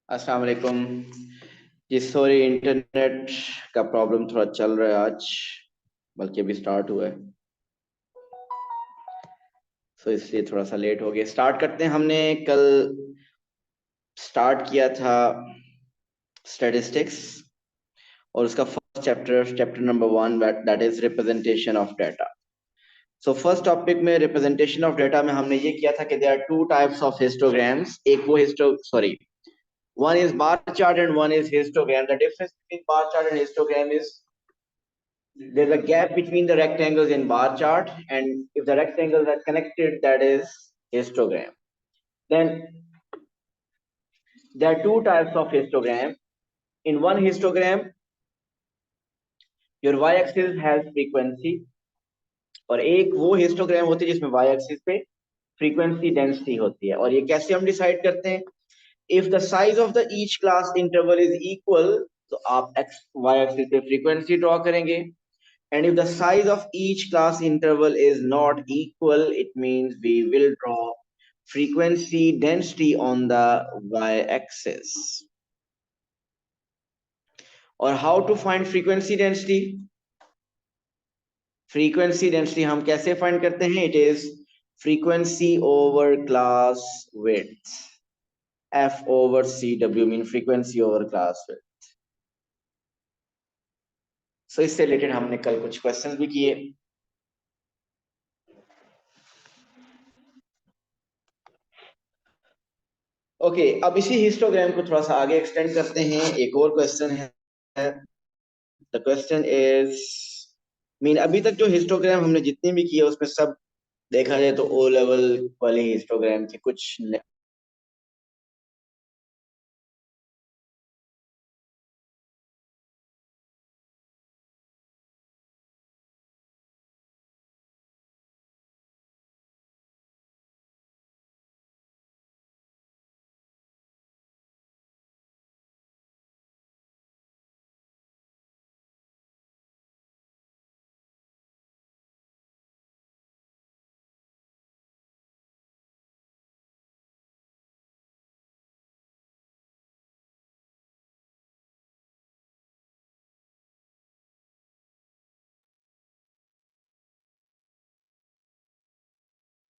अस्सलाम वालेकुम जी। Sorry, internet का प्रॉब्लम थोड़ा चल रहा है आज, बल्कि अभी स्टार्ट हुआ है, तो इसलिए थोड़ा सा लेट हो गया। स्टार्ट करते हैं। हमने कल स्टार्ट किया था स्टैटिस्टिक्स और उसका first chapter number 1, that is representation of data. So first topic में रिप्रेजेंटेशन ऑफ डाटा में हमने ये किया था कि there are two types of histograms. एक वो one is bar chart and one is histogram. The difference between bar chart and histogram is there's a gap between the rectangles in bar chart, and if the rectangles are connected, that is histogram. Then there are two types of histogram. In one histogram, your y-axis has frequency, और एक वो histogram होती है जिसमें y-axis पे frequency density होती है। और ये कैसे हम डिसाइड करते हैं? If the size of the each class interval is equal, तो आप x y-axis पे frequency ड्रॉ करेंगे, and if the size of each class interval is not equal, it means we will draw frequency density on the y-axis. और how to find frequency density? Frequency density हम कैसे find करते हैं? It is frequency over class width. F over CW mean frequency over class width. So इससे related हमने कल कुछ questions भी किए। ओके, अब इसी हिस्टोग्राम को थोड़ा सा आगे एक्सटेंड करते हैं। एक और क्वेश्चन है। द क्वेश्चन इज मीन अभी तक जो हिस्टोग्राम हमने जितने भी किए उसमें सब देखा जाए तो ओ लेवल वाले हिस्टोग्राम के कुछ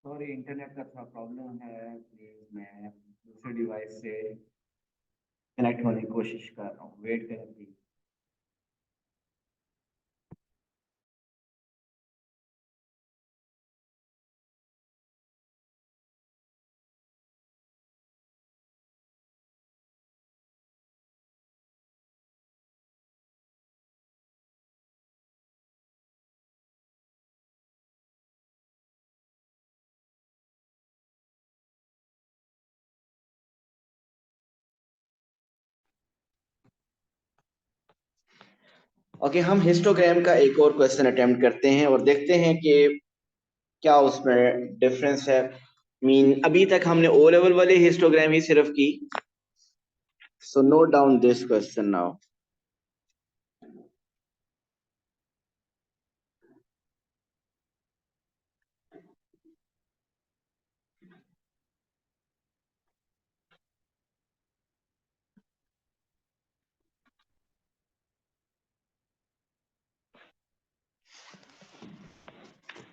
सॉरी, इंटरनेट का थोड़ा प्रॉब्लम है। प्लीज मैं दूसरे डिवाइस से कनेक्ट होने की कोशिश कर रहा हूँ, वेट करें प्लीज। ओके, हम हिस्टोग्राम का एक और क्वेश्चन अटेम्प्ट करते हैं और देखते हैं कि क्या उसमें डिफरेंस है। मीन अभी तक हमने ओ लेवल वाले हिस्टोग्राम ही सिर्फ की। So note down this question now.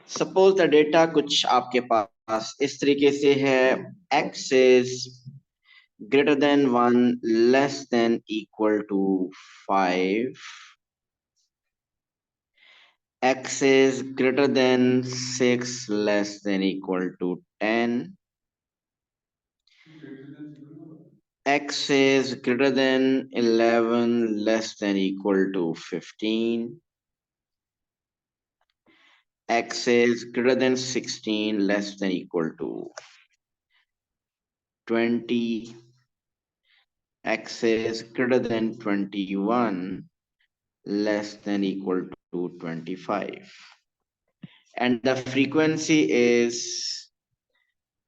Suppose the data कुछ आपके पास इस तरीके से है। x is greater than 1 less than equal to 5, x is greater than 6 less than equal to 10, x is greater than 11 less than equal to 15, x is greater than 16 less than equal to 20, x is greater than 21 less than equal to 25, and the frequency is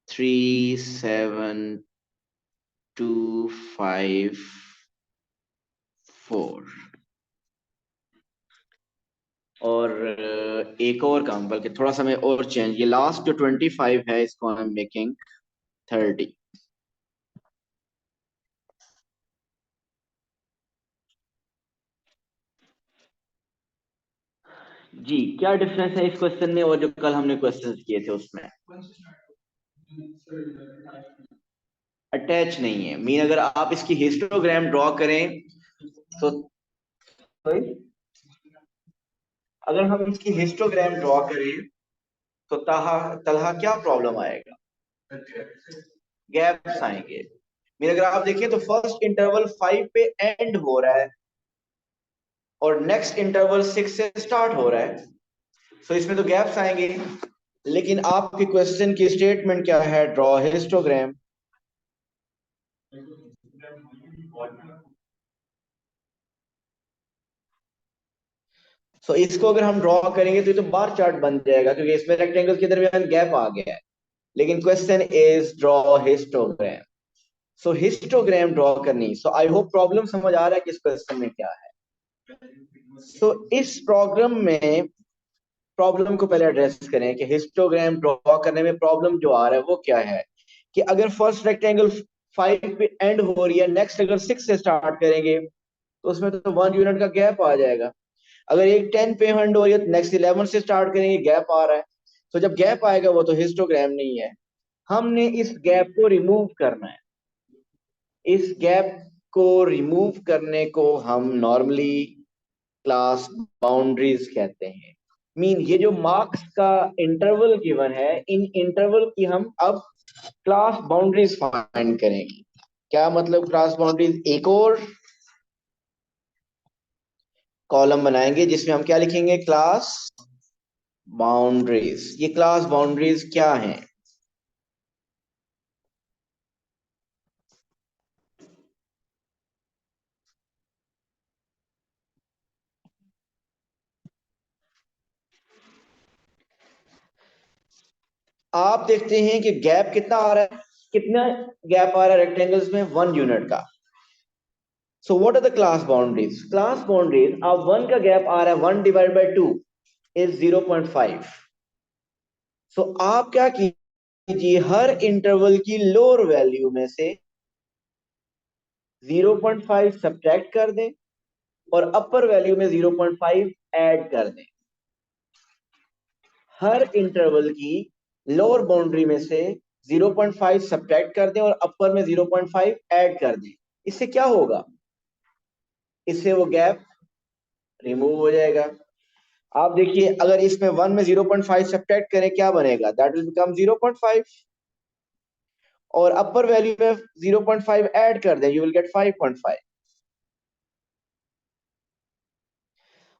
37254. और एक और काम, बल्कि थोड़ा सा मैं और change, ये लास्ट जो 25 है इसको आई एम मेकिंग 30। जी, क्या डिफरेंस है इस क्वेश्चन में और जो कल हमने क्वेश्चंस किए थे उसमें? अटैच नहीं है। मीन अगर आप इसकी हिस्टोग्राम ड्रॉ करें तो, अगर हम इसकी हिस्टोग्राम ड्रॉ करें तो तहा तलहा क्या प्रॉब्लम आएगा? गैप्स आएंगे। मीन अगर आप देखिए तो फर्स्ट इंटरवल 5 पे एंड हो रहा है और नेक्स्ट इंटरवल 6 से स्टार्ट हो रहा है, सो इसमें तो गैप्स आएंगे। लेकिन आपके क्वेश्चन की स्टेटमेंट क्या है? Draw histogram. सो इसको अगर हम ड्रॉ करेंगे तो ये तो बार चार्ट बन जाएगा, क्योंकि इसमें रेक्टेंगल के दरमियान गैप आ गया है। लेकिन question is draw histogram. So histogram draw करनी। सो आई होप प्रॉब्लम समझ आ रहा है कि इस क्वेश्चन में क्या है। सो इस प्रॉब्लम में प्रॉब्लम को पहले एड्रेस करें कि हिस्टोग्राम ड्रॉ करने में प्रॉब्लम जो आ रहा है वो क्या है। कि अगर फर्स्ट रेक्टेंगल 5 पे एंड हो रही है, नेक्स्ट अगर 6 से स्टार्ट करेंगे तो उसमें तो 1 यूनिट का गैप आ जाएगा। अगर एक 10 पे एंड हो रही है तो नेक्स्ट 11 से स्टार्ट करेंगे, गैप आ रहा है। तो जब गैप आएगा वो तो हिस्टोग्राम नहीं है। हमने इस गैप को रिमूव करना है। इस गैप को रिमूव करने को हम नॉर्मली क्लास बाउंड्रीज कहते हैं। मीन ये जो मार्क्स का इंटरवल गिवन है, इन इंटरवल की हम अब क्लास बाउंड्रीज फाइंड करेंगे। क्या मतलब क्लास बाउंड्रीज? एक और कॉलम बनाएंगे जिसमें हम क्या लिखेंगे? Class boundaries. ये क्लास बाउंड्रीज क्या हैं? आप देखते हैं कि गैप कितना आ रहा है? कितना गैप आ रहा है रेक्टेंगल्स में? 1 यूनिट का। So what are the class boundaries? Class boundaries, अब 1 का गैप आ रहा है, 1 डिवाइड बाई 2 इज 0.5। सो आप क्या कीजिए, हर इंटरवल की लोअर वैल्यू में से 0.5 सब्ट्रैक्ट कर दें और अपर वैल्यू में 0.5 ऐड कर दें। हर इंटरवल की लोअर बाउंड्री में से 0.5 सब्ट्रैक्ट कर दें और अपर में 0.5 ऐड कर दें। इससे क्या होगा? इससे वो गैप रिमूव हो जाएगा। आप देखिए, अगर इसमें 1 में 0.5 सब्ट्रैक्ट करें क्या बनेगा? That will become 0.5। और अपर वैल्यू में 0.5 ऐड कर दें, you will get 5.5।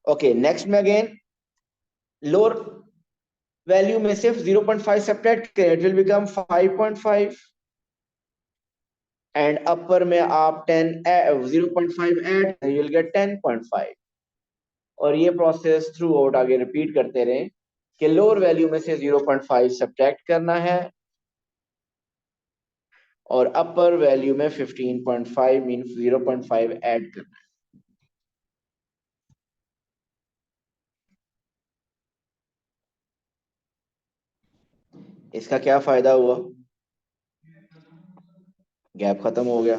Okay, next में अगेन लोअर वैल्यू में सिर्फ 0.5 सब्ट्रैक्ट करें, it will become 5.5। And upper में आप 0.5 ऐड, यू विल गेट 10.5। और ये प्रोसेस थ्रू आउट आगे रिपीट करते रहें कि लोअर वैल्यू में से 0.5 सब्ट्रैक्ट करना है और अपर वैल्यू में 15.5 मीन 0.5 ऐड करना है। इसका क्या फायदा हुआ? गैप खत्म हो गया।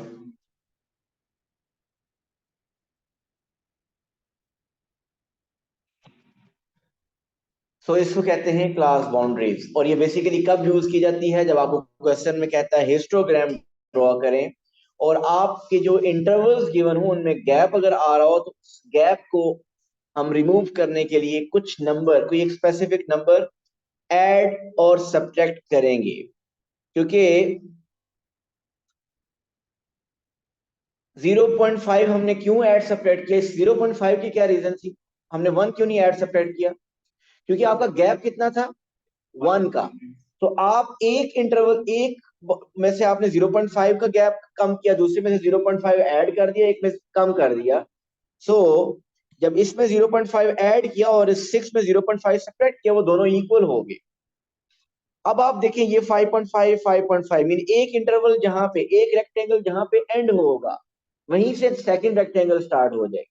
सो इसको कहते हैं क्लास बाउंड्रीज। और ये बेसिकली कब यूज की जाती है? जब आपको क्वेश्चन में कहता है हिस्टोग्राम ड्रॉ करें और आपके जो इंटरवल्स गिवन हो उनमें गैप अगर आ रहा हो तो गैप को हम रिमूव करने के लिए कुछ नंबर, कोई एक स्पेसिफिक नंबर ऐड और सब्ट्रैक्ट करेंगे। क्योंकि 0.5 हमने क्यों ऐड सब्ट्रैक्ट किया? इस 0.5 की क्या रीजन थी? हमने 1 क्यों नहीं ऐड सब्ट्रैक्ट किया? क्योंकि आपका गैप कितना था? 1 का। तो आप एक इंटरवल, एक में से आपने 0.5 का गैप कम किया, दूसरे में से 0.5 ऐड कर दिया, एक में कम कर दिया। सो जब इसमें 0.5 ऐड किया और इस 6 में 0.5 सब्ट्रैक्ट किया, वो दोनों इक्वल हो गए। अब आप देखें ये 5.5 5.5 मीन एक इंटरवल जहां पे, एक रेक्टेंगल जहां पे एंड होगा, वहीं से सेकंड रेक्टेंगल स्टार्ट हो जाएगा।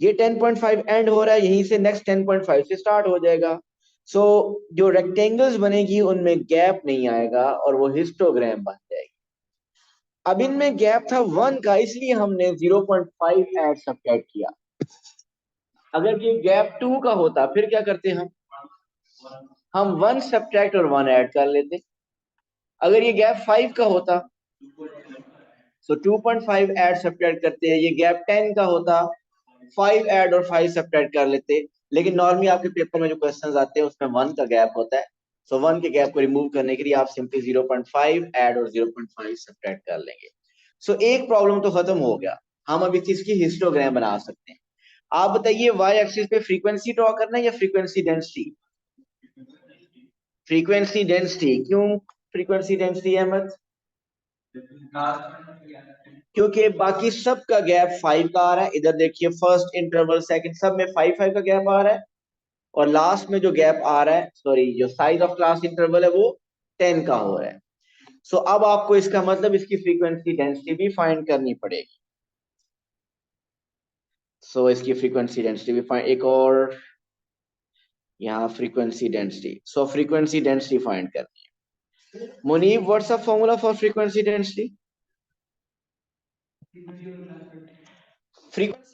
ये 10.5 एंड हो रहा है, यहीं से नेक्स्ट 10.5 से स्टार्ट हो जाएगा। सो जो रेक्टेंगल्स बनेगी उनमें गैप नहीं आएगा और वो हिस्टोग्राम बन जाएगी। अब इनमें गैप था 1 का, इसलिए हमने 0.5 ऐड सब्ट्रैक्ट किया। अगर ये गैप 2 का होता फिर क्या करते हम 1 सब्ट्रैक्ट और 1 ऐड कर लेते। अगर ये गैप 5 का होता तो 2.5 ऐड सब्ट्रैक्ट करते हैं। ये गैप 10 का होता 5 ऐड और 5 सब्ट्रैक्ट कर लेते। लेकिन नॉर्मली आपके पेपर में जो क्वेश्चंस आते हैं उसमें 1 का गैप होता है। सो 1 के गैप को रिमूव करने के लिए आप सिंपली 0.5 ऐड और 0.5 सब्ट्रैक्ट कर लेंगे। सो एक प्रॉब्लम तो खत्म हो गया। हम अब इस चीज की हिस्टोग्राम बना सकते हैं। आप बताइए वाई एक्सिस पे फ्रीक्वेंसी ड्रॉ करना है या फ्रीक्वेंसी डेंसिटी? Frequency density. क्यों फ्रीक्वेंसी डेंसिटी अहमद? क्योंकि बाकी सब का गैप 5 का आ रहा है। इधर देखिए फर्स्ट इंटरवल सेकंड सब में 5 का गैप आ रहा है और लास्ट में जो गैप आ रहा है, सॉरी जो साइज ऑफ क्लास इंटरवल है वो 10 का हो रहा है। सो अब आपको इसका मतलब इसकी फ्रीक्वेंसी डेंसिटी भी फाइंड करनी पड़ेगी। सो इसकी फ्रीक्वेंसी डेंसिटी भी फाइंड, एक और यहाँ frequency density. So frequency density find करनी है। Munib, what's the formula for frequency density? Frequency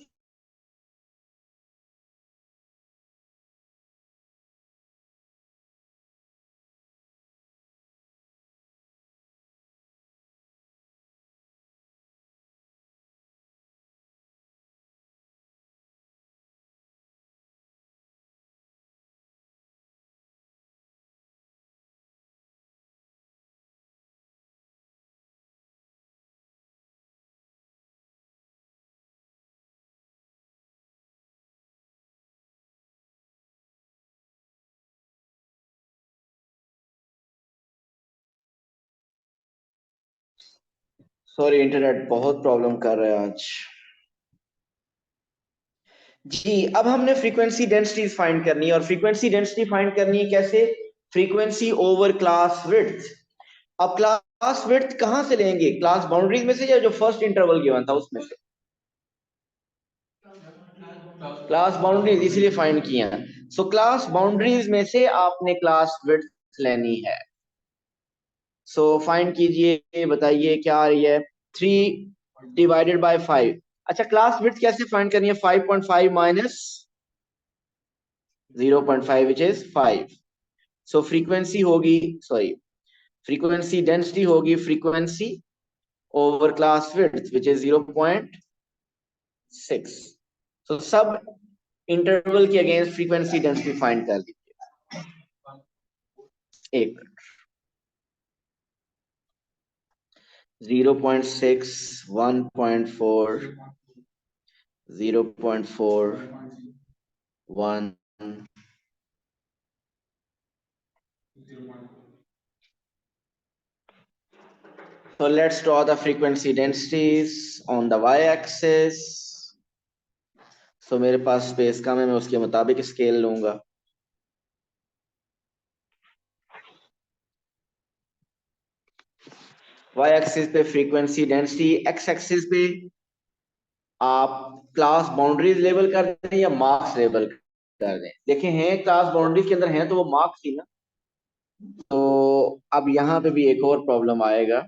sorry internet बहुत प्रॉब्लम कर रहा है आज। जी, अब हमने फ्रीक्वेंसी डेंसिटी फाइंड करनी है और फ्रीक्वेंसी डेंसिटी फाइंड करनी है कैसे? Frequency over class width. अब क्लास विड्थ कहां से लेंगे? क्लास बाउंड्रीज में से या जो फर्स्ट इंटरवल गिवन था उसमें से? क्लास बाउंड्रीज इसलिए फाइंड किया। सो क्लास बाउंड्रीज में से आपने क्लास विड्थ लेनी है। सो फाइंड कीजिए, बताइए क्या आ रही है? 3 डिवाइडेड बाय 5। अच्छा, क्लास विड्थ कैसे फाइंड करनी है? 5.5 minus 0.5 which is 5। So frequency होगी, सॉरी फ्रीक्वेंसी डेंसिटी होगी frequency over class width which is 0.6। सो सब इंटरवल के अगेंस्ट फ्रीक्वेंसी डेंसिटी फाइंड कर लीजिए। एक 0.6, 1.4, 0.4, 1। So let's draw the frequency densities on the y-axis. So मेरे पास स्पेस कम है, मैं उसके मुताबिक स्केल लूंगा। y-axis पे फ्रीक्वेंसी डेंसिटी, x-axis पे आप क्लास बाउंड्रीज लेवल कर दें या मार्क्स लेवल कर दें? देखें हैं क्लास बाउंड्रीज के अंदर हैं तो वो मार्क्स ही ना। तो अब यहाँ पे भी एक और प्रॉब्लम आएगा।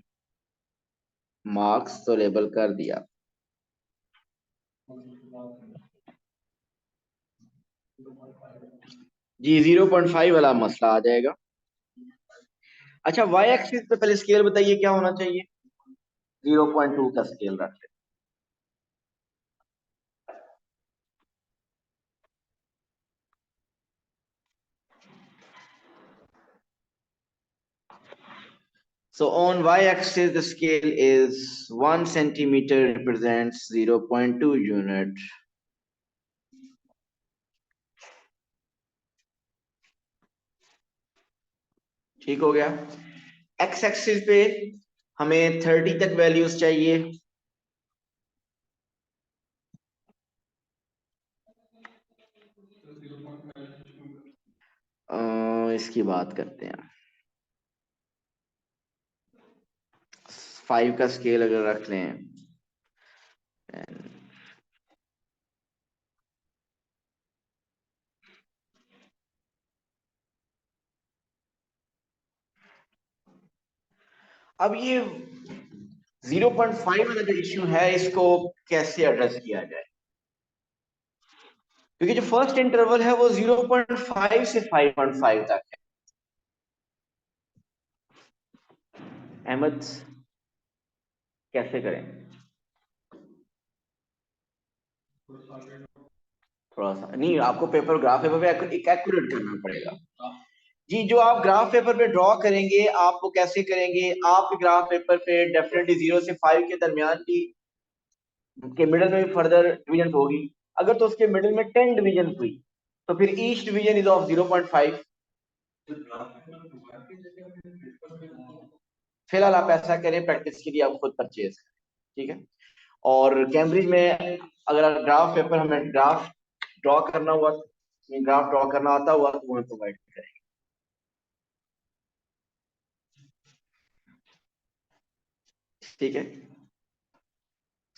मार्क्स तो लेबल कर दिया। जी 0.5 वाला मसला आ जाएगा। अच्छा, वाई एक्सिस पे पहले स्केल बताइए क्या होना चाहिए? 0.2 का स्केल रख लें। So on y-axis, the scale is 1 centimeter represents 0.2 unit. ठीक हो गया। x-axis पे हमें 30 तक वैल्यूज चाहिए। इसकी बात करते हैं। 5 का स्केल अगर रख लें, अब ये 0.5 वाला जो इश्यू है, इसको कैसे एड्रेस किया जाए? क्योंकि जो फर्स्ट इंटरवल है वो 0.5 से 5.5 तक है। अहमद, कैसे करें? थोड़ा सा नहीं, आपको पेपर ग्राफ पेपर पे एक्यूरेट करना पड़ेगा। जी, जो आप ग्राफ पेपर पे ड्रॉ करेंगे, आप वो कैसे करेंगे? आपके ग्राफ पेपर पे डेफिनेटली 0 से 5 के दरमियान की के मिडिल में भी फर्दर डिवीजन होगी। अगर तो उसके मिडिल में 10 डिवीजन हुई, तो फिर ईच डिवीजन इज ऑफ 0.5। फिलहाल आप ऐसा करें, प्रैक्टिस के लिए आप खुद परचेज करें, ठीक है? और कैम्ब्रिज में अगर ग्राफ पेपर हमें ग्राफ ड्रॉ करना हुआ, ग्राफ ड्रॉ करना आता हुआ, तो वो प्रोवाइड करें, ठीक है?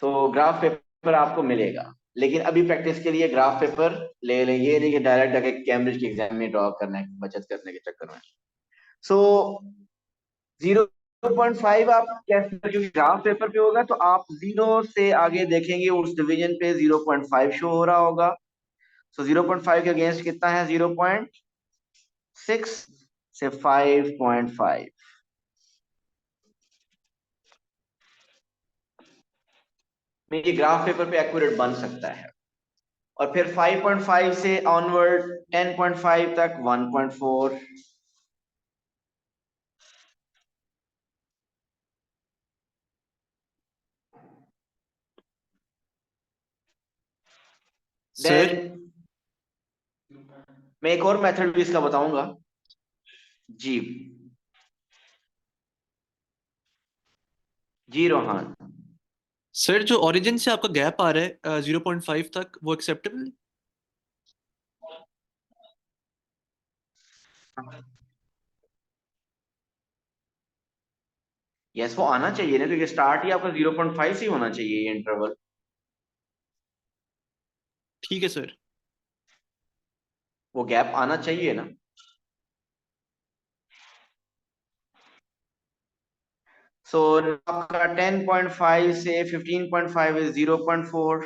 तो ग्राफ पेपर आपको मिलेगा, लेकिन अभी प्रैक्टिस के लिए ग्राफ पेपर ले लें, ये नहीं कि डायरेक्ट जाके कैम्ब्रिज के एग्जाम में ड्रॉ करना है बचत करने के चक्कर में। सो 0.5 आप कैसे, क्योंकि ग्राफ पेपर पे होगा तो आप 0 से आगे देखेंगे, उस डिवीजन पे 0.5 शो हो रहा होगा। सो 0.5 के अगेंस्ट कितना है? 0.6 से 5.5 में ये ग्राफ पेपर पे एक्यूरेट बन सकता है। और फिर 5.5 से ऑनवर्ड 10.5 तक 1.4, सर। देन मैं एक और मेथड भी इसका बताऊंगा। जी, जी रोहान। सर, जो ओरिजिन से आपका गैप आ रहा है 0.5 तक, वो एक्सेप्टेबल? यस, वो आना चाहिए ना, क्योंकि स्टार्ट ही आपका 0.5 से ही होना चाहिए ये इंटरवल। ठीक है सर। वो गैप आना चाहिए ना। सो आपका 10.5 से 15.5 इज 0.4,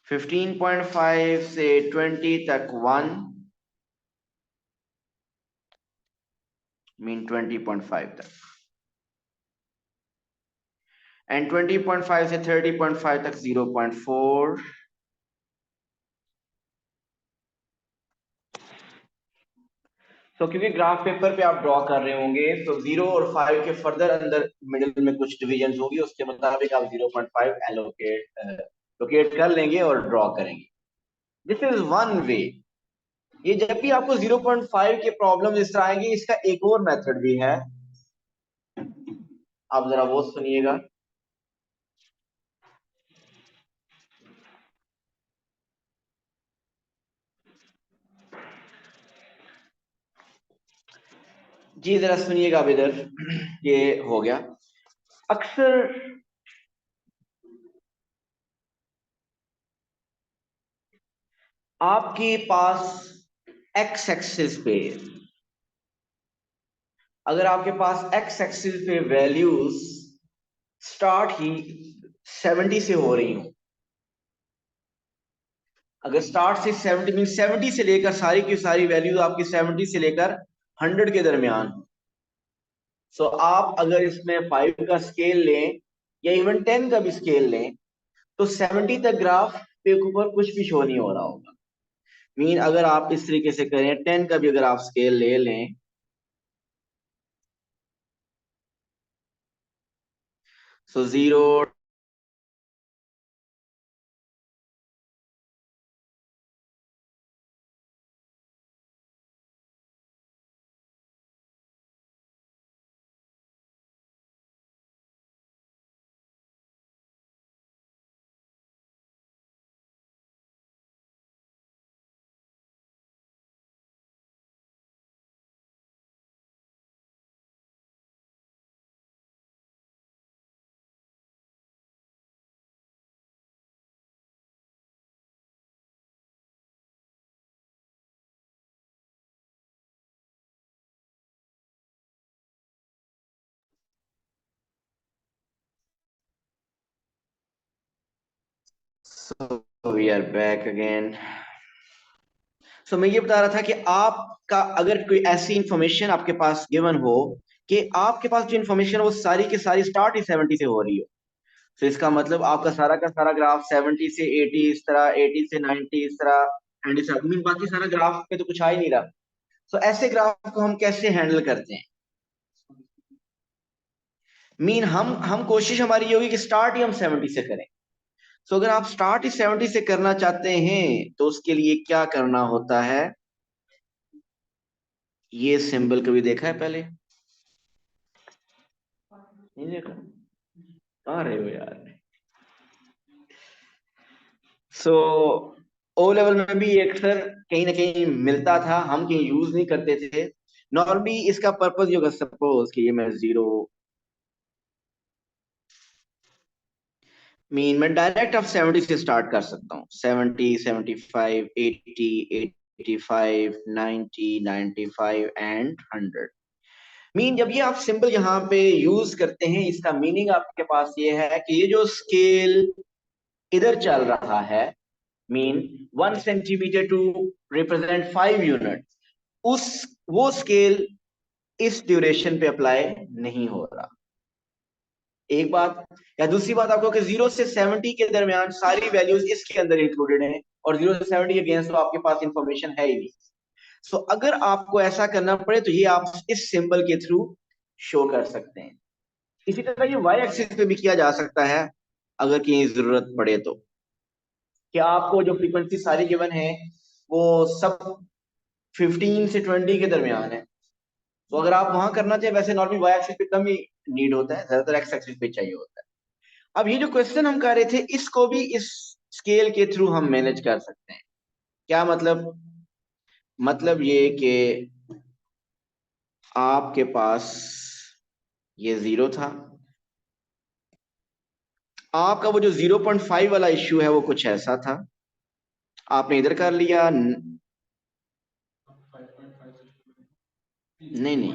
15.5 से 20 तक 1 मीन 20.5 तक, एंड 20.5 से 30.5 तक 0.4। तो क्योंकि ग्राफ पेपर पे आप ड्रॉ कर रहे होंगे, तो 0 और 5 के फर्दर अंदर मिडिल में कुछ डिवीजन होगी, उसके मुताबिक आप 0.5 एलोकेट लोकेट कर लेंगे और ड्रॉ करेंगे। This is one way. ये जब भी आपको 0.5 के प्रॉब्लम इस तरह आएंगे, इसका एक और मेथड भी है, आप जरा वो सुनिएगा। जी जरा सुनिएगा अब इधर। ये हो गया। अक्सर आपके पास एक्स एक्सिस पे, अगर आपके पास एक्स एक्सिस पे वैल्यूज स्टार्ट ही 70 से हो रही हो, अगर स्टार्ट से 70 मीन 70 से लेकर सारी की सारी वैल्यूज आपकी 70 से लेकर 100 के दरमियान, सो आप अगर इसमें 5 का स्केल लें या इवन 10 का भी स्केल लें, तो 70 तक ग्राफ पे ऊपर कुछ भी शो नहीं हो रहा होगा। मीन अगर आप इस तरीके से करें, 10 का भी अगर आप स्केल ले लें, सो 0 So we are back again. So मैं ये बता रहा था कि आपका अगर कोई ऐसी इंफॉर्मेशन आपके पास गिवन हो कि आपके पास जो इंफॉर्मेशन वो सारी की सारी स्टार्ट ही 70 से हो रही हो, तो इसका मतलब आपका सारा का सारा ग्राफ 70 से 80 इस तरह, 80 से 90 इस तरह एंड इस तरह, मीन बाकी सारा ग्राफ पे तो कुछ आ ही नहीं रहा। तो ऐसे ग्राफ को हम कैसे हैंडल करते हैं? मीन हम कोशिश हमारी ये होगी कि स्टार्ट ही हम 70 से करें। तो अगर आप स्टार्ट ही 70 से करना चाहते हैं तो उसके लिए क्या करना होता है? ये सिंबल कभी देखा है पहले? नहीं देखा? कहाँ रहे हो यार? सो ओ लेवल में भी ये अक्सर कहीं ना कहीं मिलता था, हम कहीं यूज नहीं करते थे। नॉर्मली इसका पर्पस ये होगा, सपोज कि ये मैं जीरो मीन मैं डायरेक्ट अब 70 से स्टार्ट कर सकता हूँ। 70, 75, 80, 85, 90, 95 एंड 100। मीन जब ये आप सिंबल यहाँ पे यूज करते हैं, इसका मीनिंग आपके पास ये है कि ये जो स्केल इधर चल रहा है, mean 1 centimetre to represent 5 unit, उस वो स्केल इस ड्यूरेशन पे अप्लाई नहीं हो रहा। एक बात। या दूसरी बात आपको कि 0 से 70 के दरमियान सारी वैल्यूज इसके अंदर इंक्लूडेड हैं, और 0 से 70 के अगेंस्ट तो आपके पास इंफॉर्मेशन है ही नहीं। सो अगर आपको ऐसा करना पड़े तो ये आप इस सिंबल के थ्रू शो कर सकते हैं। इसी तरह ये वाई एक्सिस पे भी किया जा सकता है अगर कहीं जरूरत पड़े तो। कि आपको जो फ्रीक्वेंसी सारी गिवन है वो सब 15 से 20 के दरमियान है, तो अगर आप वहां करना चाहें, वैसे नॉर्मली वाई एक्सिस पे कम ही नीड होता है, ज्यादातर एक्स एक्सिस पे चाहिए होता है। अब ये जो क्वेश्चन हम कर रहे थे, इसको भी इस स्केल के थ्रू हम मैनेज कर सकते हैं। क्या मतलब? मतलब ये कि आपके पास ये जीरो था, आपका वो जो 0.5 वाला इश्यू है वो कुछ ऐसा था, आपने इधर कर लिया नहीं नहीं,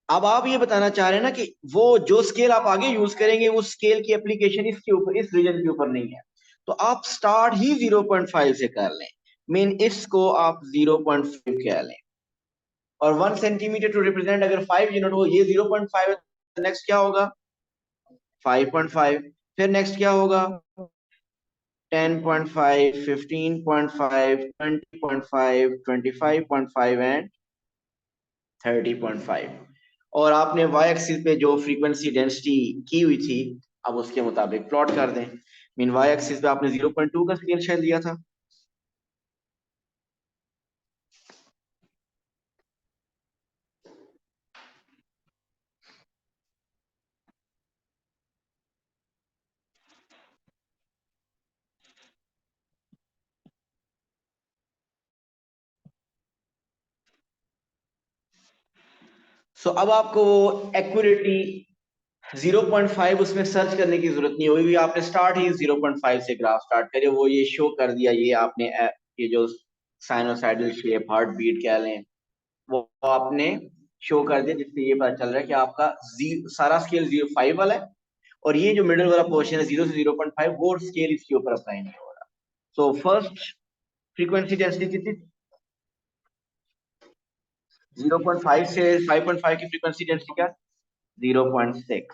अब आप ये बताना चाह रहे हैं ना कि वो जो स्केल आप आगे यूज करेंगे उस स्केल की एप्लीकेशन इसके ऊपर, इस रीजन के ऊपर नहीं है। तो आप स्टार्ट ही 0.5 से कर लें, मीन इसको आप 0.5 कह लें। और 1 सेंटीमीटर टू रिप्रेजेंट अगर 5 यूनिट हो, ये 0.5 है, नेक्स्ट क्या होगा? 5.5। फिर नेक्स्ट क्या होगा? 10.5, 15.5, 20.5, 25.5 एंड 30.5। और आपने वाई एक्सिस पे जो फ्रीक्वेंसी डेंसिटी की हुई थी, अब उसके मुताबिक प्लॉट कर दें। मीन वाई एक्सिस पे आपने 0.2 का स्केल शायद लिया था। सो अब आपको वो एक्यूरेटली 0.5 उसमें सर्च करने की जरूरत नहीं होगी, आपने स्टार्ट ही 0.5 से ग्राफ स्टार्ट करे, वो ये शो कर दिया। ये आपने ये जो साइनोसाइडल शेप, हार्ट बीट कह लें, वो आपने शो कर दिया, जिससे ये पता चल रहा है कि आपका सारा स्केल 0.5 वाला है, और ये जो मिडिल वाला पोर्शन है 0 से 0.5, वो स्केल इसके ऊपर अप्लाई नहीं हो रहा। सो फर्स्ट फ्रीक्वेंसी डेंसिटी कितनी? 0.5 से 5.5 की फ्रीक्वेंसी डेंसिटी क्या? 0.6।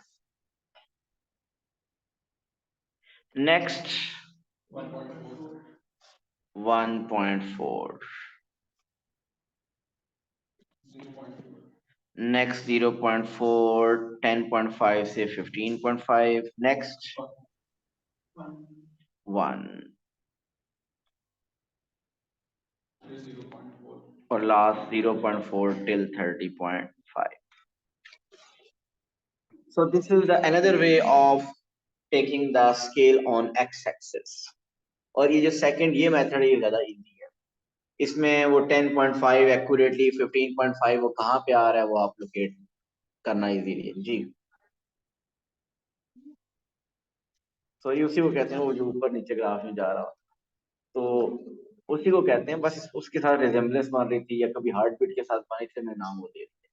नेक्स्ट 1.4, नेक्स्ट 0.4, 10.5 से 15.5, नेक्स्ट 1, और last 0.4 till 30.5। So this is the another way of taking the scale on x-axis। और ये जो सेकंड ये मेथड है, ये ज्यादा इजी है। इसमें वो 10.5 एक्यूरेटली, 15.5 वो कहाँ पे आ रहा है वो आप लोकेट करना इजीली है जी। तो ये उसी को कहते हैं, वो जो ऊपर नीचे ग्राफ में जा रहा हो, तो उसी को कहते हैं। बस उसके साथ रिजेम्बलेंस बन रही थी, या कभी हार्ट बीट के साथ बनी थी, मैं नाम वो दे दिया।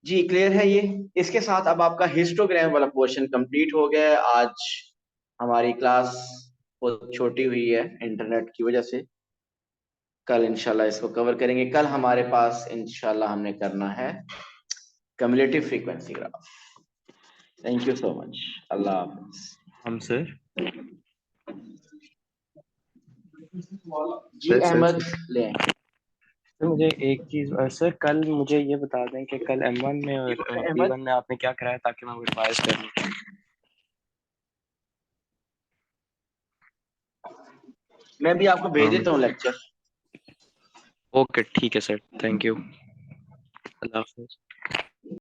जी क्लियर है ये। इसके साथ अब आपका हिस्टोग्राम वाला पोर्शन कंप्लीट हो गया है आज। हमारी क्लास बहुत छोटी हुई है इंटरनेट की वजह से। कल इंशाल्लाह इसको कवर करेंगे। कल हमारे पास इंशाल्लाह हमने करना है cumulative frequency graph. Thank you so much. अल्लाह हाफिज। हम सर जी अहमद ले आएं। सर मुझे एक चीज सर कल मुझे ये बता दें कि कल M1 में और अहमद P1 में आपने क्या कराया ताकि मैं वो रिवाइज कर लूं। मैं भी आपको भेज देता हूँ लेक्चर। ओके ठीक है sir, thank you, Allah Hafiz.